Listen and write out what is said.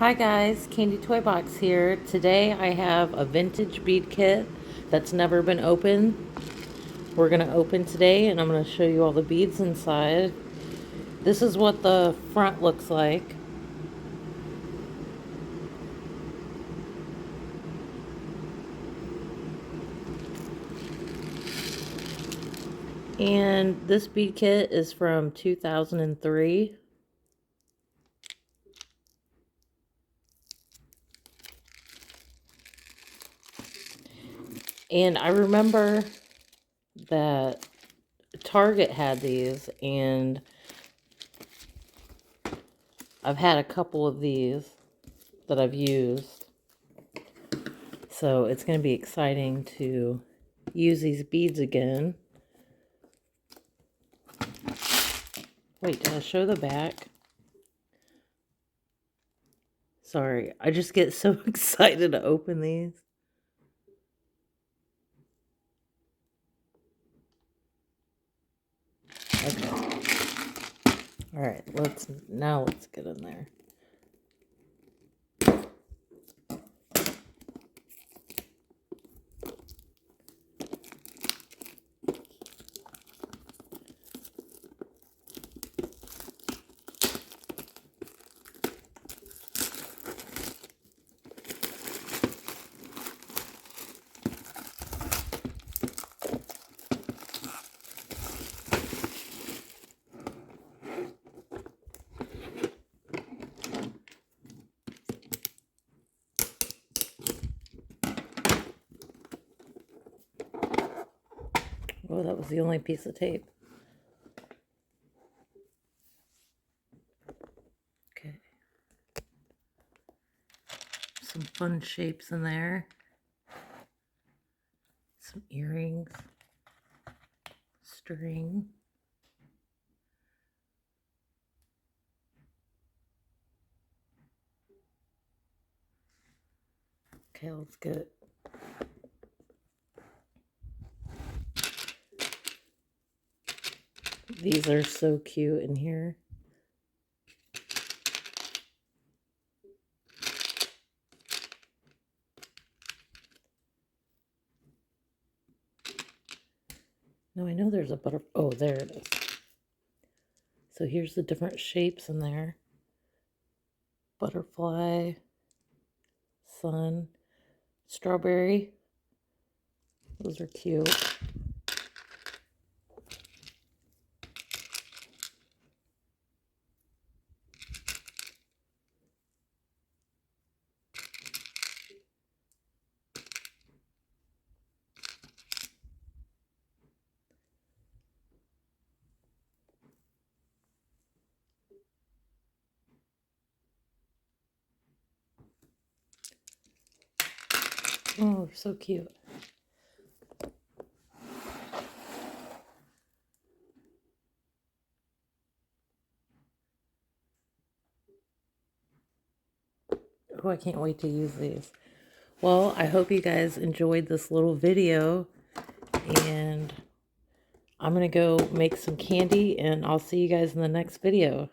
Hi guys, Candy Toy Box here. Today I have a vintage bead kit that's never been opened. We're going to open today and I'm going to show you all the beads inside. This is what the front looks like. And this bead kit is from 2003. And I remember that Target had these, and I've had a couple of these that I've used. So it's going to be exciting to use these beads again. Wait, did I show the back? Sorry, I just get so excited to open these. Okay. All right, let's get in there. Oh, that was the only piece of tape. Okay. Some fun shapes in there. Some earrings. String. Okay, let's get it. These are so cute in here. No, I know there's a butterfly. Oh, there it is. So here's the different shapes in there. Butterfly, sun, strawberry. Those are cute. Oh, they're so cute. Oh, I can't wait to use these. Well, I hope you guys enjoyed this little video, and I'm going to go make some candy, and I'll see you guys in the next video.